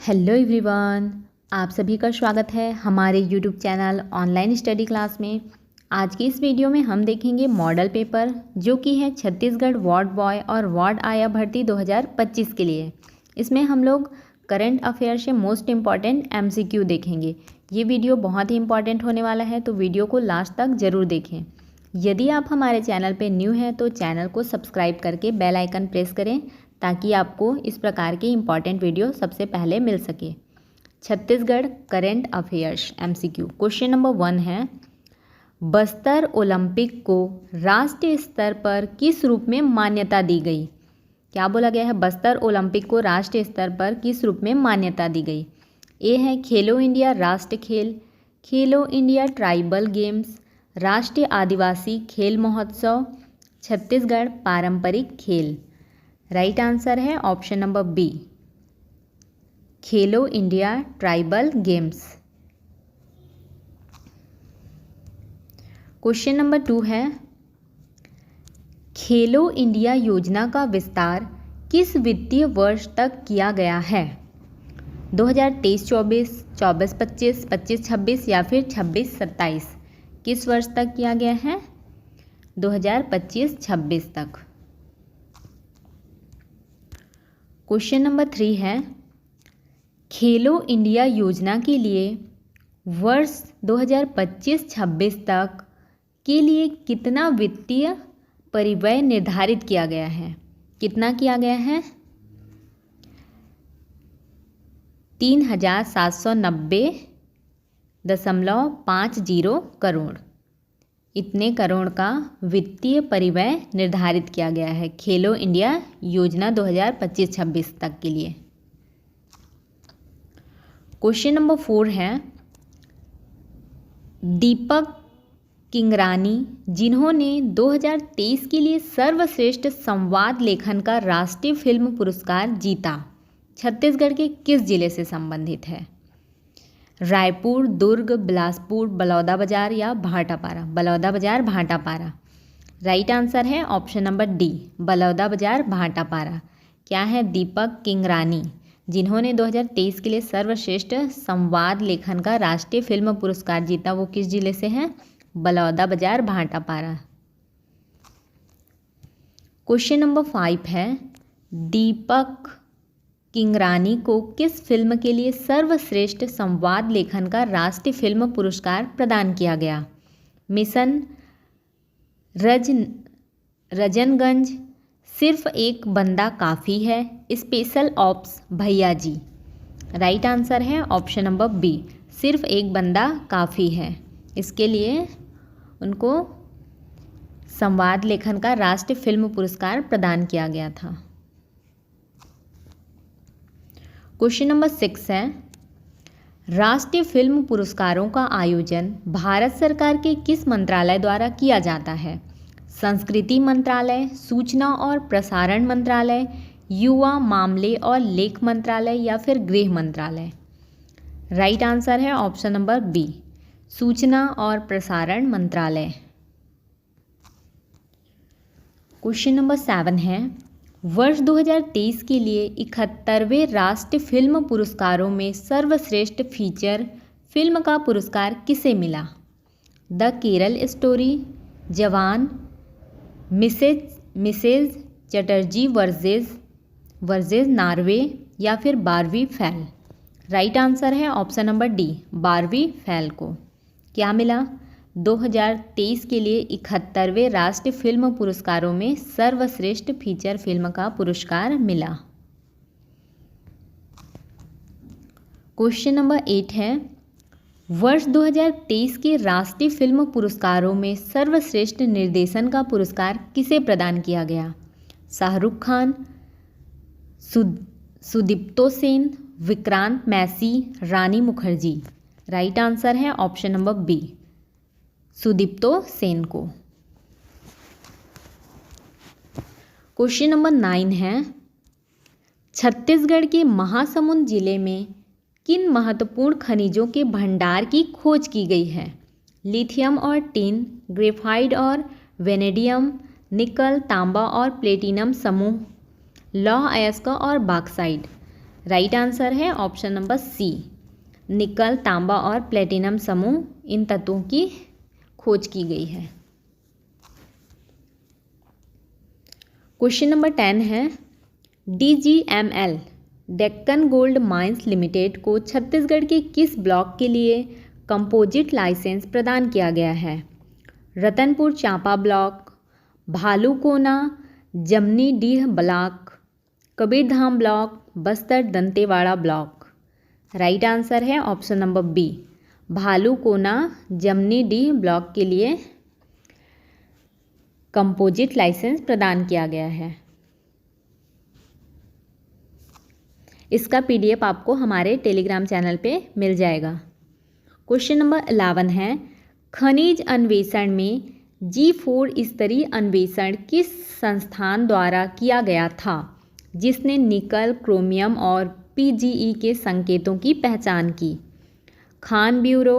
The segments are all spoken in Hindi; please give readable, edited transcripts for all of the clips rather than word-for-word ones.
हेलो एवरीवन, आप सभी का स्वागत है हमारे YouTube channel online study class में। आज की इस वीडियो में हम देखेंगे मॉडल पेपर जो कि है छत्तीसगढ़ वार्ड बॉय और वार्ड आया भर्ती 2025 के लिए। इसमें हम लोग करंट अफेयर से मोस्ट इम्पॉर्टेंट एमसीक्यू देखेंगे। ये वीडियो बहुत ही इंपॉर्टेंट होने वाला है, तो वीडियो को लास्ट तक ज़रूर देखें। यदि आप हमारे चैनल पर न्यू हैं तो चैनल को सब्सक्राइब करके बेल आइकन प्रेस करें ताकि आपको इस प्रकार के इम्पॉर्टेंट वीडियो सबसे पहले मिल सके। Chhattisgarh current affairs MCQ question number 1 है, बस्तर ओलंपिक को राष्ट्रीय स्तर पर किस रूप में मान्यता दी गई? क्या बोला गया है? बस्तर ओलंपिक को राष्ट्रीय स्तर पर किस रूप में मान्यता दी गई? ए है खेलो इंडिया राष्ट्र खेल, खेलो इंडिया ट्राइबल गेम्स, राष्ट्रीय आदिवासी खेल महोत्सव, छत्तीसगढ़ पारंपरिक खेल। राइट आंसर है ऑप्शन नंबर बी, खेलो India tribal games. Question number 2 है, खेलो इंडिया योजना का विस्तार किस वित्तीय वर्ष तक किया गया है? 2023-24, 24-25, 25-26 या फिर 26-27? किस वर्ष तक किया गया है? 2025-26 तक। क्वेश्चन नंबर 3 है, खेलो इंडिया योजना के लिए वर्ष 2025-26 तक के लिए कितना वित्तीय परिव्यय निर्धारित किया गया है? कितना किया गया है? 3,790.50 करोड़। इतने करोड़ का वित्तीय परिव्यय निर्धारित किया गया है खेलो इंडिया योजना 2025-26 तक के लिए। क्वेश्चन नंबर 4 है, दीपक किंगरानी जिन्होंने 2023 के लिए सर्वश्रेष्ठ संवाद लेखन का राष्ट्रीय फिल्म पुरस्कार जीता, छत्तीसगढ़ के किस जिले से संबंधित है? रायपुर, दुर्ग, बिलासपुर, बलौदाबाजार या भाटापारा? बलौदाबाजार, भाटापारा। राइट आंसर है option number D, Balodabazar, Bhatapara. क्या है? दीपक किंगरानी जिन्होंने 2023 के लिए सर्वश्रेष्ठ संवाद लेखन का राष्ट्रीय फिल्म पुरस्कार जीता, वो किस जिले से है? बलौदाबाजार, भाटापारा। क्वेश्चन नंबर 5 है, दीपक किंगरानी को किस फिल्म के लिए सर्वश्रेष्ठ संवाद लेखन का राष्ट्रीय फिल्म पुरस्कार प्रदान किया गया? मिशन रजनगंज, सिर्फ एक बंदा काफ़ी है, स्पेशल ऑप्स भैया जी। राइट आंसर है ऑप्शन नंबर बी, सिर्फ एक बंदा काफ़ी है। इसके लिए उनको संवाद लेखन का राष्ट्रीय फिल्म पुरस्कार प्रदान किया गया था। क्वेश्चन नंबर 6 है, राष्ट्रीय फिल्म पुरस्कारों का आयोजन भारत सरकार के किस मंत्रालय द्वारा किया जाता है? संस्कृति मंत्रालय, सूचना और प्रसारण मंत्रालय, युवा मामले और लेख मंत्रालय या फिर गृह मंत्रालय? राइट आंसर है ऑप्शन नंबर बी, सूचना और प्रसारण मंत्रालय। क्वेश्चन नंबर 7 है, वर्ष 2023 के लिए 71वें राष्ट्रीय फिल्म पुरस्कारों में सर्वश्रेष्ठ फीचर फिल्म का पुरस्कार किसे मिला? द केरल स्टोरी, जवान, मिसेज चटर्जी वर्सेस नॉर्वे या फिर बारहवीं फैल? राइट आंसर है ऑप्शन नंबर डी, बारहवीं फैल को। क्या मिला? 2023 के लिए 71वें राष्ट्रीय फिल्म पुरस्कारों में सर्वश्रेष्ठ फीचर फिल्म का पुरस्कार मिला। क्वेश्चन नंबर 8 है, वर्ष 2023 के राष्ट्रीय फिल्म पुरस्कारों में सर्वश्रेष्ठ निर्देशन का पुरस्कार किसे प्रदान किया गया? शाहरुख खान, सुदीप्तो सेन, विक्रांत मैसी, रानी मुखर्जी? राइट आंसर है option number B, Sudipto Sen को। क्वेश्चन नंबर 9 है, छत्तीसगढ़ के महासमुंद जिले में किन महत्वपूर्ण खनिजों के भंडार की खोज की गई है? लिथियम और टिन, ग्रेफाइट और वेनेडियम, निकल, तांबा और प्लेटिनम समूह, लौह अयस्क और बॉक्साइट? राइट आंसर है ऑप्शन नंबर सी। निकल, तांबा और प्लेटिनम समूह, इन तत्वों की खोज की गई है। क्वेश्चन नंबर 10 है, DGML Deccan gold mines limited को छत्तीसगढ़ के किस ब्लॉक के लिए कंपोजिट लाइसेंस प्रदान किया गया है? Ratanpur Champa block, Bhalukona Jamnidih block, Kabirdham block, Bastar Dantewada block. Right answer है option number B, Bhalukona Jamnidih block के लिए कंपोजिट लाइसेंस प्रदान किया गया है। इसका PDF आपको हमारे टेलीग्राम चैनल पे मिल जाएगा। क्वेश्चन नंबर 11 है, खनिज अन्वेषण में G4 स्तरीय अन्वेषण किस संस्थान द्वारा किया गया था जिसने निकल, क्रोमियम और PGE के संकेतों की पहचान की? खान ब्यूरो,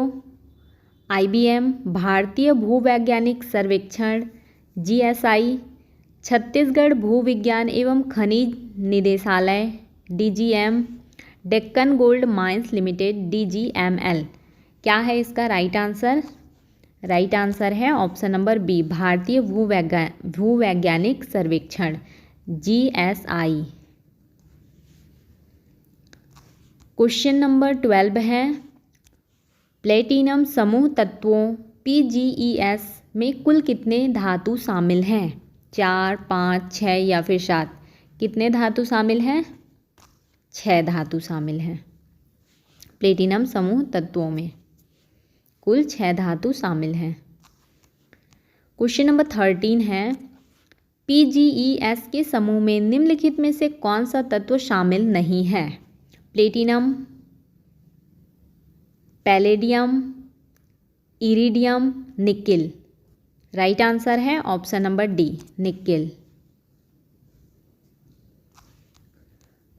IBM, भारतीय भूवैज्ञानिक सर्वेक्षण GSI, छत्तीसगढ़ भूविज्ञान एवं खनिज निदेशालय DGM, Deccan gold mines limited DGML। क्या है इसका राइट आंसर? राइट आंसर है ऑप्शन नंबर बी, भारतीय भूवैज्ञानिक सर्वेक्षण GSI। क्वेश्चन नंबर 12 है, प्लेटिनम समूह तत्वों PGES में कुल कितने धातु शामिल हैं? 4, 5, 6 या फिर 7? कितने धातु शामिल हैं? 6 धातु शामिल हैं। प्लेटिनम समूह तत्वों में कुल 6 धातु शामिल हैं। क्वेश्चन नंबर 13 है, PGES के समूह में निम्नलिखित में से कौन सा तत्व शामिल नहीं है? Platinum, palladium, iridium, nickel. Right answer है option number D, nickel.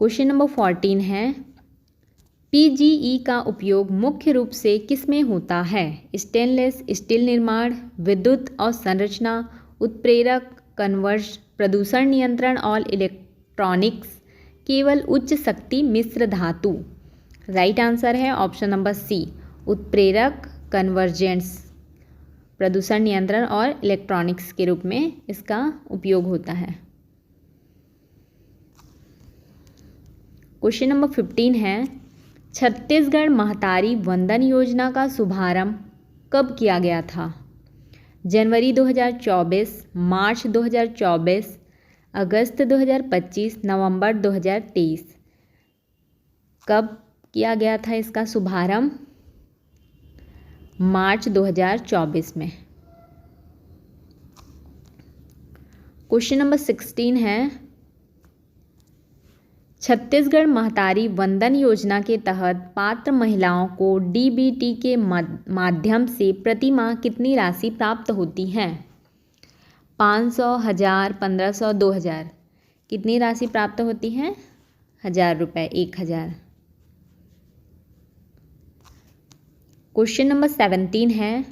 Question number 14 है, PGE का उपयोग मुख्य रूप से किसमें होता है? स्टेनलेस स्टील निर्माण, विद्युत और संरचना, उत्प्रेरक, कन्वर्ज, प्रदूषण नियंत्रण और इलेक्ट्रॉनिक्स, केवल उच्च शक्ति मिश्र धातु। राइट आंसर है ऑप्शन नंबर सी, उत्प्रेरक, कन्वर्जेंस, प्रदूषण नियंत्रण और इलेक्ट्रॉनिक्स के रूप में इसका उपयोग होता है। क्वेश्चन नंबर 15 है, छत्तीसगढ़ महतारी वंदन योजना का शुभारंभ कब किया गया था? जनवरी 2024, मार्च 2024, अगस्त 2025, नवंबर 2023। कब किया गया था इसका शुभारंभ? मार्च 2024 में। क्वेश्चन नंबर 16 है, छत्तीसगढ़ महतारी वंदन योजना के तहत पात्र महिलाओं को DBT के माध्यम से प्रति माह कितनी राशि प्राप्त होती है? 500, 1000, 1500, 2000। कितनी राशि प्राप्त होती है? 1000 रुपये, 1000। क्वेश्चन नंबर 17 है,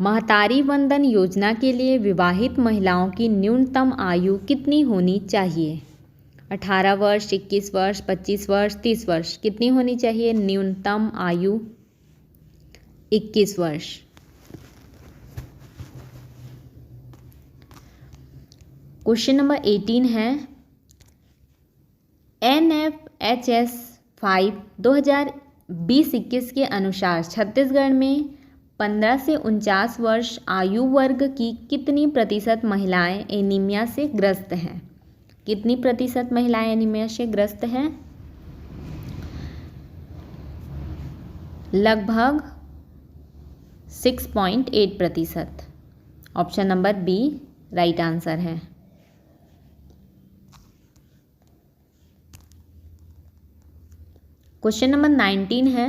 महतारी वंदन योजना के लिए विवाहित महिलाओं की न्यूनतम आयु कितनी होनी चाहिए? 18 वर्ष, 21 वर्ष, 25 वर्ष, 30 वर्ष। कितनी होनी चाहिए न्यूनतम आयु? 21 वर्ष। क्वेश्चन नंबर 18 है, NFHS 5 2020-21 के अनुसार छत्तीसगढ़ में 15 से 49 वर्ष आयु वर्ग की कितनी प्रतिशत महिलाएं एनीमिया से ग्रस्त हैं? कितनी प्रतिशत महिलाएं एनीमिया से ग्रस्त हैं? लगभग 6.8%। Option number B right answer है। क्वेश्चन नंबर 19 है,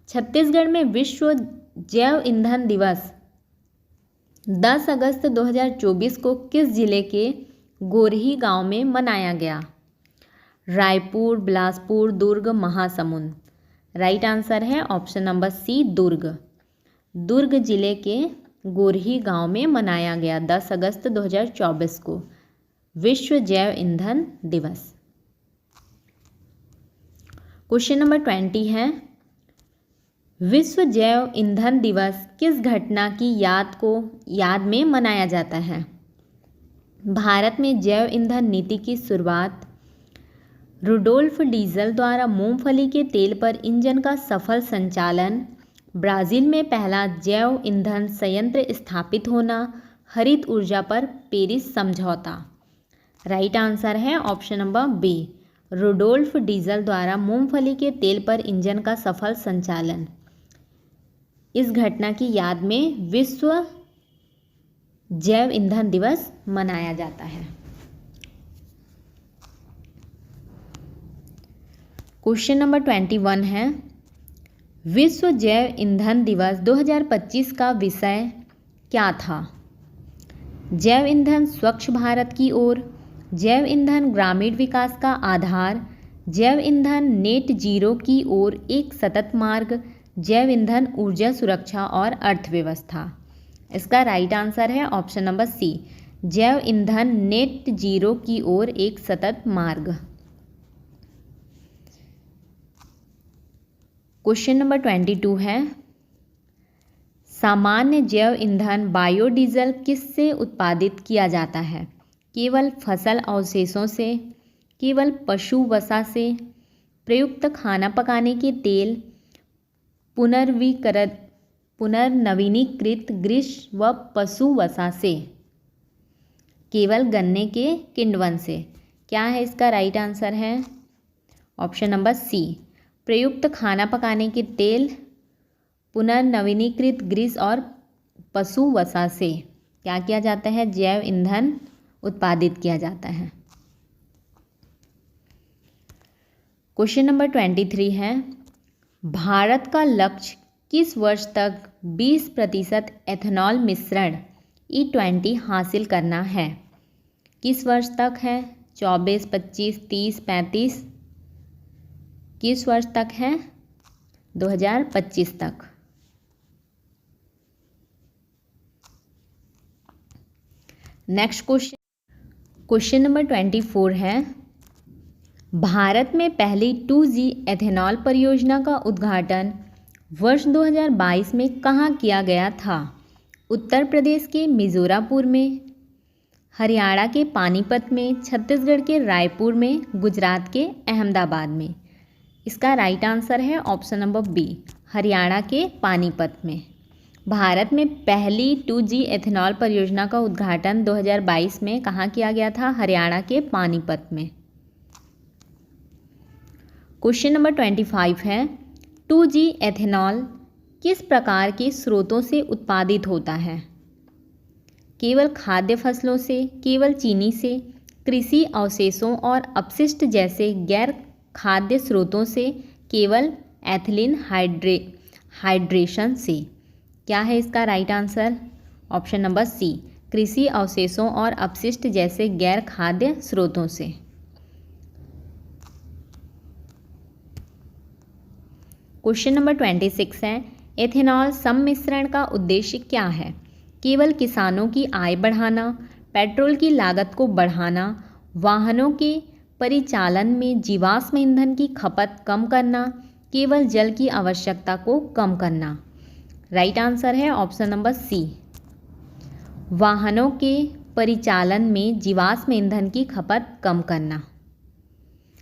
छत्तीसगढ़ में विश्व जैव ईंधन दिवस 10 अगस्त 2024 को किस जिले के गोरही गांव में मनाया गया? रायपुर, बिलासपुर, दुर्ग, महासमुंद। राइट आंसर है ऑप्शन नंबर सी, दुर्ग। दुर्ग जिले के गोरही गांव में मनाया गया 10 अगस्त 2024 को विश्व जैव ईंधन दिवस। क्वेश्चन नंबर 20 है, विश्व जैव ईंधन दिवस किस घटना की याद में मनाया जाता है? भारत में जैव ईंधन नीति की शुरुआत, रुडोल्फ डीजल द्वारा मूंगफली के तेल पर इंजन का सफल संचालन, ब्राज़ील में पहला जैव ईंधन संयंत्र स्थापित होना, हरित ऊर्जा पर पेरिस समझौता। राइट आंसर है option number B, Rudolf Diesel द्वारा मूंगफली के तेल पर इंजन का सफल संचालन। इस घटना की याद में विश्व जैव ईंधन दिवस मनाया जाता है। क्वेश्चन नंबर 21 है, विश्व जैव ईंधन दिवस 2025 का विषय क्या था? जैव ईंधन स्वच्छ भारत की ओर, जैव ईंधन ग्रामीण विकास का आधार, जैव ईंधन नेट जीरो की ओर एक सतत मार्ग, जैव ईंधन ऊर्जा सुरक्षा और अर्थव्यवस्था। इसका राइट आंसर है ऑप्शन नंबर सी, जैव ईंधन नेट जीरो की ओर एक सतत मार्ग। क्वेश्चन नंबर 22 है, सामान्य जैव ईंधन बायोडीजल किससे उत्पादित किया जाता है? केवल फसल अवशेषों से, केवल पशु वसा से, प्रयुक्त खाना पकाने के तेल, पुनर्नवीनीकृत गृह व पशु वसा से, केवल गन्ने के किण्वन से। क्या है इसका राइट आंसर है? ऑप्शन नंबर सी, प्रयुक्त खाना पकाने के तेल, पुनर्नवीनीकृत गृह और पशु वसा से क्या किया जाता है? जैव ईंधन उत्पादित किया जाता है। क्वेश्चन नंबर 23 है, भारत का लक्ष्य किस वर्ष तक 20% एथेनॉल मिश्रण E20 हासिल करना है? किस वर्ष तक है? 24, 25, 30, 35? किस वर्ष तक है? 2025 तक। नेक्स्ट क्वेश्चन नंबर 24 है, भारत में पहली 2G एथेनॉल परियोजना का उद्घाटन वर्ष 2022 में कहाँ किया गया था? उत्तर प्रदेश के मिजोरापुर में, हरियाणा के पानीपत में, छत्तीसगढ़ के रायपुर में, गुजरात के अहमदाबाद में। इसका राइट आंसर है ऑप्शन नंबर बी, हरियाणा के पानीपत में। भारत में पहली 2G एथेनॉल परियोजना का उद्घाटन 2022 में कहाँ किया गया था? हरियाणा के पानीपत में। क्वेश्चन नंबर 25 है, 2G एथेनॉल किस प्रकार के स्रोतों से उत्पादित होता है? केवल खाद्य फसलों से, केवल चीनी से, कृषि अवशेषों और अपशिष्ट जैसे गैर खाद्य स्रोतों से, केवल एथिलीन हाइड्रेशन से। क्या है इसका right answer? Option number C, कृषि अवशेषों और अपशिष्ट जैसे गैर खाद्य स्रोतों से। क्वेश्चन नंबर 26 है, एथेनॉल सम्मिश्रण का उद्देश्य क्या है? केवल किसानों की आय बढ़ाना, पेट्रोल की लागत को बढ़ाना, वाहनों के परिचालन में जीवाश्म ईंधन की खपत कम करना, केवल जल की आवश्यकता को कम करना। राइट आंसर है ऑप्शन नंबर सी, वाहनों के परिचालन में जीवाश्म ईंधन की खपत कम करना।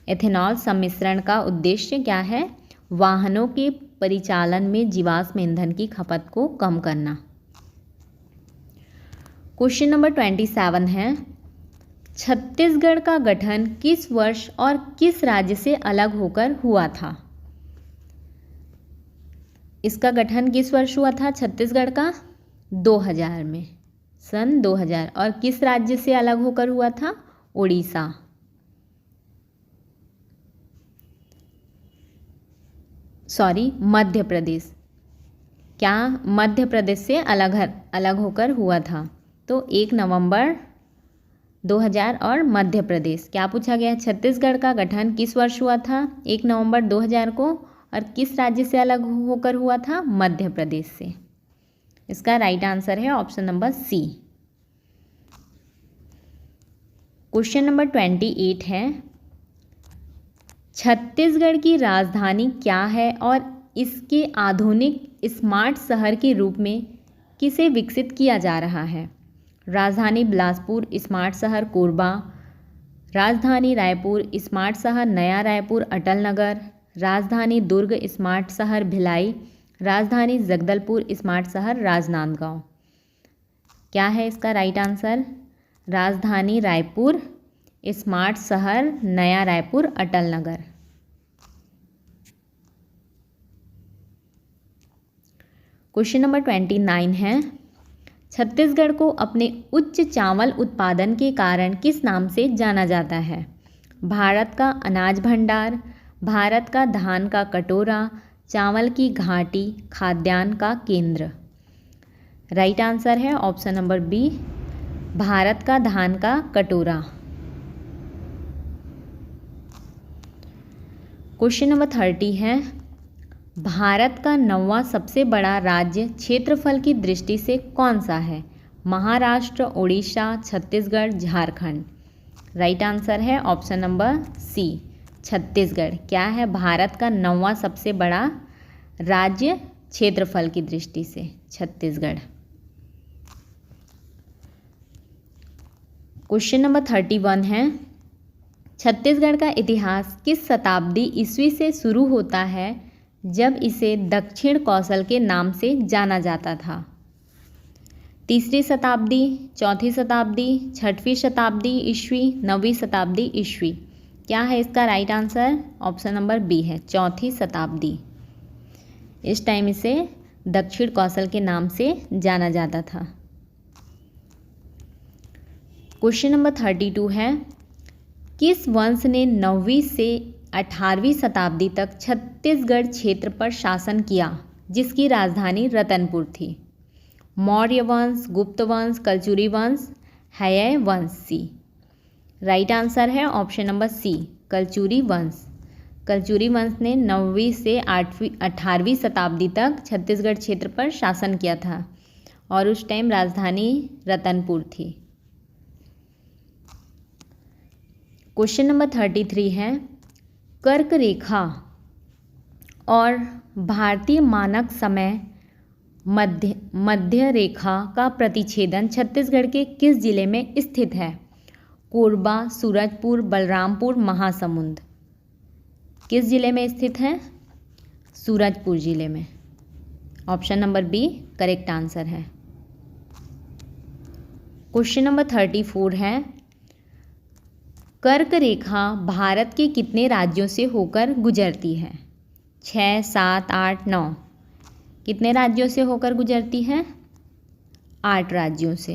एथेनॉल सम्मिश्रण का उद्देश्य क्या है? वाहनों के परिचालन में जीवाश्म ईंधन की खपत को कम करना। क्वेश्चन नंबर 27 है, छत्तीसगढ़ का गठन किस वर्ष और किस राज्य से अलग होकर हुआ था? इसका गठन किस वर्ष हुआ था छत्तीसगढ़ का? 2000 में, सन 2000। और किस राज्य से अलग होकर हुआ था? उड़ीसा। मध्य प्रदेश। क्या मध्य प्रदेश से अलग होकर हुआ था? तो 1 नवंबर 2000 और मध्य प्रदेश। क्या पूछा गया? छत्तीसगढ़ का गठन किस वर्ष हुआ था? 1 नवंबर 2000 को। और किस राज्य से अलग होकर हुआ था? मध्य प्रदेश से। इसका राइट आंसर है option number C. Question number 28 है, छत्तीसगढ़ की राजधानी क्या है और इसके आधुनिक स्मार्ट शहर के रूप में किसे विकसित किया जा रहा है? राजधानी बिलासपुर स्मार्ट शहर कोरबा, राजधानी रायपुर स्मार्ट शहर नया रायपुर अटल नगर, राजधानी दुर्ग स्मार्ट शहर भिलाई, राजधानी जगदलपुर स्मार्ट शहर राजनांदगांव। क्या है इसका राइट आंसर? राजधानी रायपुर स्मार्ट शहर नया रायपुर अटल नगर। क्वेश्चन नंबर 29 है, छत्तीसगढ़ को अपने उच्च चावल उत्पादन के कारण किस नाम से जाना जाता है? भारत का अनाज भंडार, भारत का धान का कटोरा, चावल की घाटी, खाद्यान्न का केंद्र। राइट आंसर है ऑप्शन नंबर बी, भारत का धान का कटोरा। क्वेश्चन नंबर 30 है, भारत का 9वां सबसे बड़ा राज्य क्षेत्रफल की दृष्टि से कौन सा है? महाराष्ट्र, उड़ीसा, छत्तीसगढ़, झारखंड। राइट आंसर है ऑप्शन नंबर सी, छत्तीसगढ़। क्या है भारत का 9वां सबसे बड़ा राज्य क्षेत्रफल की दृष्टि से? छत्तीसगढ़। क्वेश्चन नंबर 31 है, छत्तीसगढ़ का इतिहास किस शताब्दी ईस्वी से शुरू होता है जब इसे दक्षिण कौशल के नाम से जाना जाता था? 3री शताब्दी, 4थी शताब्दी, 6वीं शताब्दी ईस्वी, 9वीं शताब्दी ईस्वी। क्या है इसका right answer? Option number B है, 4थी शताब्दी। इस टाइम इसे दक्षिण कौशल के नाम से जाना जाता था। क्वेश्चन नंबर 32 है, किस वंश ने 9वीं से 18वीं शताब्दी तक छत्तीसगढ़ क्षेत्र पर शासन किया जिसकी राजधानी रतनपुर थी? मौर्य वंश, गुप्त वंश, कलचुरी वंश, हैय वंश। सी। राइट आंसर है ऑप्शन नंबर सी, कलचुरी वंश। कलचुरी वंश ने 9वीं से 18वीं शताब्दी तक छत्तीसगढ़ क्षेत्र पर शासन किया था और उस टाइम राजधानी रतनपुर थी। क्वेश्चन नंबर 33 है, कर्क रेखा और भारतीय मानक समय मध्य रेखा का प्रतिच्छेदन छत्तीसगढ़ के किस जिले में स्थित है? कोरबा, सूरजपुर, बलरामपुर, महासमुंद। किस जिले में स्थित है? सूरजपुर जिले में। Option number B correct answer है। क्वेश्चन नंबर 34 है, कर्क रेखा भारत के कितने राज्यों से होकर गुजरती है? 6, 7, 8, 9। कितने राज्यों से होकर गुजरती है? 8 राज्यों से।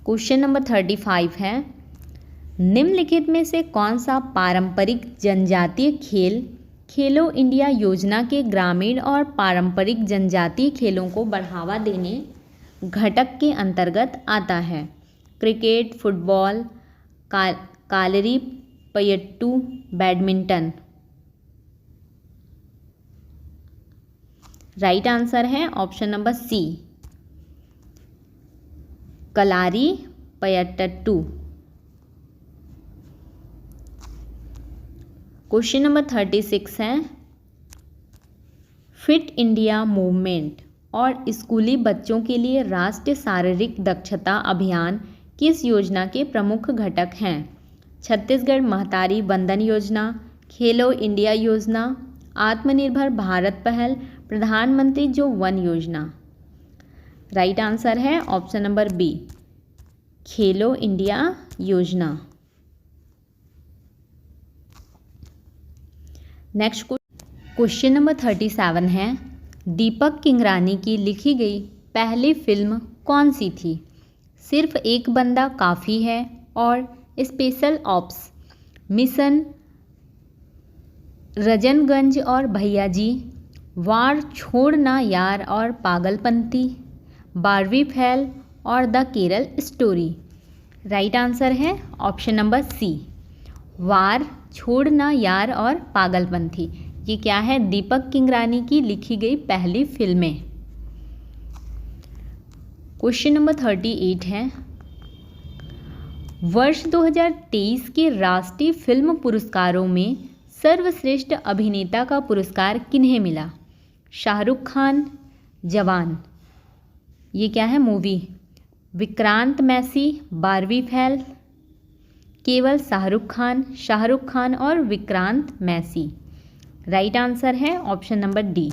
क्वेश्चन नंबर 35 है, निम्नलिखित में से कौन सा पारंपरिक जनजातीय खेल खेलो इंडिया योजना के ग्रामीण और पारंपरिक जनजातीय खेलों को बढ़ावा देने घटक के अंतर्गत आता है? Cricket, football, Kalari payattu, badminton. Right answer है option number C, Kalari payattu. Question number 36 है, फिट इंडिया मूवमेंट और स्कूली बच्चों के लिए राष्ट्रीय शारीरिक दक्षता अभियान किस योजना के प्रमुख घटक हैं? छत्तीसगढ़ महतारी वंदन योजना, खेलो इंडिया योजना, आत्मनिर्भर भारत पहल, प्रधानमंत्री जो वन योजना। राइट आंसर है ऑप्शन नंबर बी, खेलो इंडिया योजना। नेक्स्ट क्वेश्चन नंबर 37 है, दीपक किंगरानी की लिखी गई पहली फिल्म कौन सी थी? सिर्फ एक बंदा काफ़ी है और स्पेशल ऑप्स, मिशन रजनगंज और भैयाजी, वार छोड़ना यार और पागलपंती, बारहवीं फेल और the Kerala story. Right answer है ऑप्शन नंबर सी, वार छोड़ना यार और पागलपंथी। ये क्या है? दीपक किंगरानी की लिखी गई पहली फिल्में। क्वेश्चन नंबर 38 है, वर्ष 2023 के राष्ट्रीय फिल्म पुरस्कारों में सर्वश्रेष्ठ अभिनेता का पुरस्कार किन्हें मिला? शाहरुख खान, जवान, ये क्या है मूवी, विक्रांत मैसी, 12वीं फेल, केवल शाहरुख खान और विक्रांत मैसी। राइट आंसर है option number D,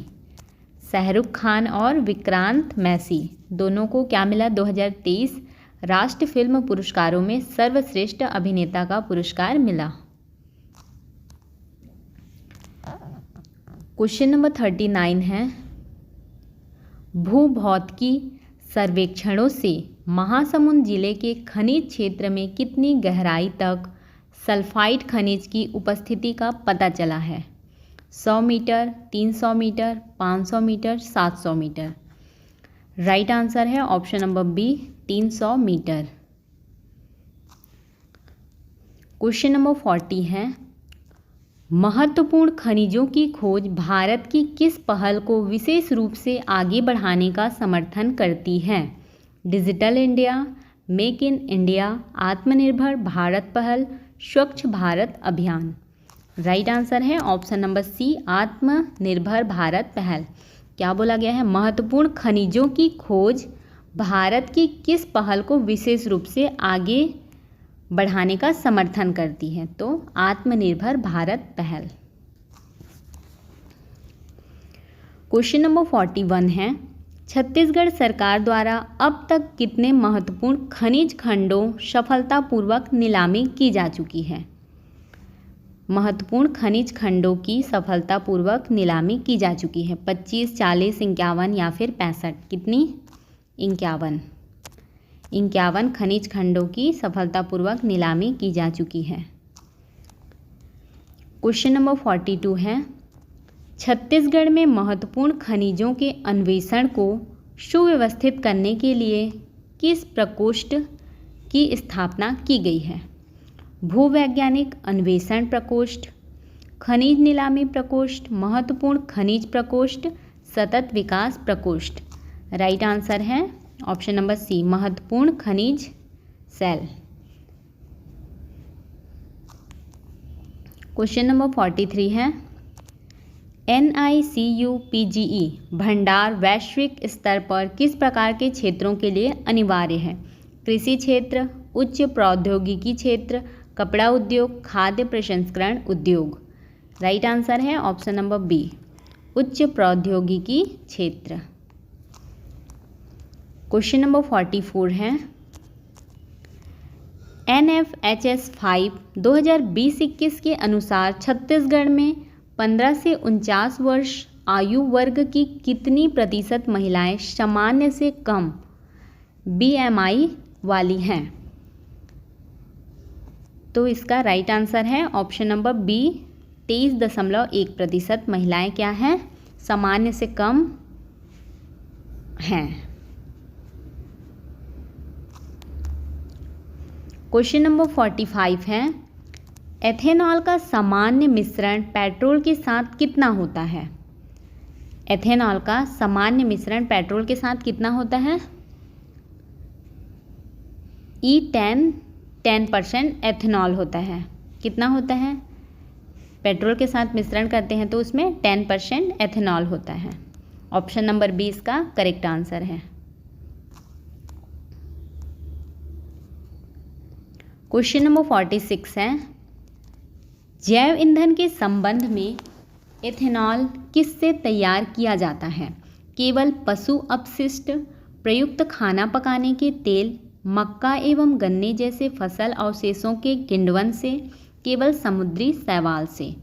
Shahrukh Khan और विक्रांत मैसी दोनों को क्या मिला? 2023 राष्ट्रीय फिल्म पुरस्कारों में सर्वश्रेष्ठ अभिनेता का पुरस्कार मिला। क्वेश्चन नंबर 39 है, भूभौतिकी सर्वेक्षणों से महासमुंद जिले के खनिज क्षेत्र में कितनी गहराई तक सल्फाइड खनिज की उपस्थिति का पता चला है? 100 metre, 300 metre, 500 metre, 700 metre. Right answer है option number B, 300 metre. Question number 40 है, महत्वपूर्ण खनिजों की खोज भारत की किस पहल को विशेष रूप से आगे बढ़ाने का समर्थन करती है? Digital India, make in India, आत्मनिर्भर भारत पहल, स्वच्छ भारत अभियान। राइट आंसर है ऑप्शन नंबर सी, आत्मनिर्भर भारत पहल। क्या बोला गया है? महत्वपूर्ण खनिजों की खोज भारत की किस पहल को विशेष रूप से आगे बढ़ाने का समर्थन करती है? तो आत्मनिर्भर भारत पहल। क्वेश्चन नंबर 41 है, छत्तीसगढ़ सरकार द्वारा अब तक कितने महत्वपूर्ण खनिज खंडों सफलतापूर्वक नीलामी की जा चुकी है? महत्वपूर्ण खनिज खंडों की सफलतापूर्वक नीलामी की जा चुकी है। 25, 40, 51 या फिर 65? कितनी? 51 खनिज खंडों की सफलतापूर्वक नीलामी की जा चुकी है। क्वेश्चन नंबर 42 है, छत्तीसगढ़ में महत्वपूर्ण खनिजों के अन्वेषण को सुव्यवस्थित करने के लिए किस प्रकोष्ठ की स्थापना की गई है? भूवैज्ञानिक अन्वेषण प्रकोष्ठ, खनिज नीलामी प्रकोष्ठ, महत्वपूर्ण खनिज प्रकोष्ठ, सतत विकास प्रकोष्ठ। राइट आंसर है ऑप्शन नंबर सी, महत्वपूर्ण खनिज सेल। क्वेश्चन नंबर 43 है, NICUPGE भंडार वैश्विक स्तर पर किस प्रकार के क्षेत्रों के लिए अनिवार्य है? कृषि क्षेत्र, उच्च प्रौद्योगिकी क्षेत्र, कपड़ा उद्योग, खाद्य प्रसंस्करण उद्योग। राइट आंसर है ऑप्शन नंबर बी, उच्च प्रौद्योगिकी क्षेत्र। क्वेश्चन नंबर 44 है, NFHS 5 2020-21 के अनुसार छत्तीसगढ़ में 15 से 49 वर्ष आयु वर्ग की कितनी प्रतिशत महिलाएं सामान्य से कम BMI वाली हैं? तो इसका राइट आंसर है ऑप्शन नंबर बी, 23.1% महिलाएं क्या हैं? सामान्य से कम हैं। क्वेश्चन नंबर 45 है, एथेनॉल का सामान्य मिश्रण पेट्रोल के साथ कितना होता है? एथेनॉल का सामान्य मिश्रण पेट्रोल के साथ कितना होता है? E10% एथेनॉल होता है। कितना होता है? पेट्रोल के साथ मिश्रण करते हैं तो उसमें 10% एथेनॉल होता है। ऑप्शन नंबर बी इसका करेक्ट आंसर है। क्वेश्चन नंबर 46 है, जैव ईंधन के संबंध में एथेनॉल किससे तैयार किया जाता है? केवल पशु अपशिष्ट, प्रयुक्त खाना पकाने के तेल, मक्का एवं गन्ने जैसे फसल अवशेषों के किण्वन से, केवल समुद्री शैवाल से।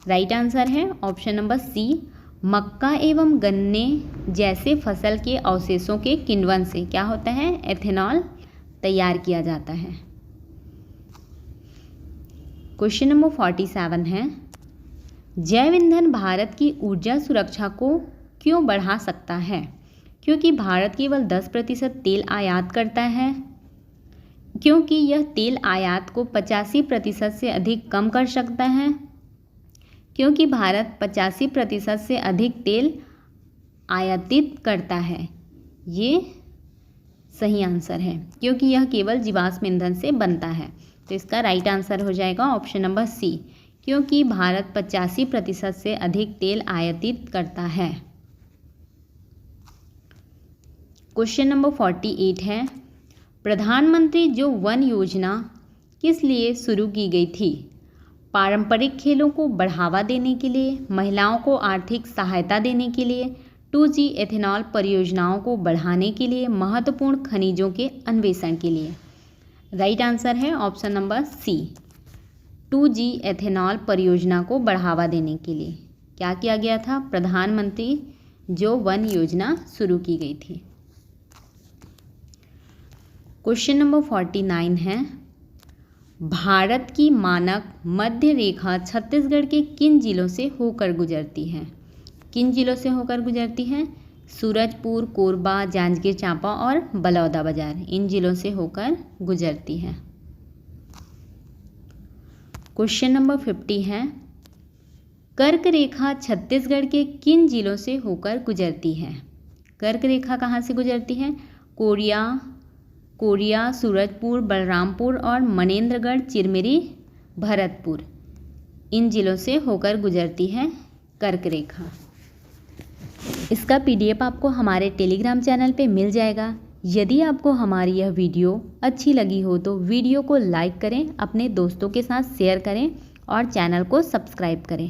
राइट आंसर है ऑप्शन नंबर सी, मक्का एवं गन्ने जैसे फसल के अवशेषों के किण्वन से क्या होता है? एथेनॉल तैयार किया जाता है। क्वेश्चन नंबर 47 है, जैव ईंधन भारत की ऊर्जा सुरक्षा को क्यों बढ़ा सकता है? क्योंकि भारत केवल 10% तेल आयात करता है, क्योंकि यह तेल आयात को 85% से अधिक कम कर सकता है, क्योंकि भारत 85% से अधिक तेल आयातित करता है। ये सही आंसर है, क्योंकि यह केवल जीवाश्म ईंधन से बनता है। तो इसका राइट आंसर हो जाएगा ऑप्शन नंबर सी, क्योंकि भारत 85% से अधिक तेल आयातित करता है। क्वेश्चन नंबर 48 है, प्रधानमंत्री जो वन योजना किस लिए शुरू की गई थी? पारंपरिक खेलों को बढ़ावा देने के लिए, महिलाओं को आर्थिक सहायता देने के लिए, 2G एथेनॉल परियोजनाओं को बढ़ाने के लिए, महत्वपूर्ण खनिजों के अन्वेषण के लिए। राइट आंसर है option number C, 2G ethanol परियोजना को बढ़ावा देने के लिए क्या किया गया था? प्रधानमंत्री जो वन योजना शुरू की गई थी। क्वेश्चन नंबर 49 है, भारत की मानक मध्य रेखा छत्तीसगढ़ के किन जिलों से होकर गुजरती है? किन जिलों से होकर गुजरती है? सूरजपुर, कोरबा, जांजगीर चांपा और बलौदाबाजार, इन जिलों से होकर गुजरती है। क्वेश्चन नंबर 50 है, कर्क रेखा छत्तीसगढ़ के किन जिलों से होकर गुजरती है? कर्क रेखा कहाँ से गुजरती है? कोरिया, सूरजपुर, बलरामपुर और मनेंद्रगढ़, चिरमिरी, भरतपुर, इन जिलों से होकर गुजरती है कर्क रेखा। इसका PDF आपको हमारे टेलीग्राम चैनल पे मिल जाएगा। यदि आपको हमारी यह वीडियो अच्छी लगी हो तो वीडियो को लाइक करें, अपने दोस्तों के साथ शेयर करें और चैनल को सब्सक्राइब करें।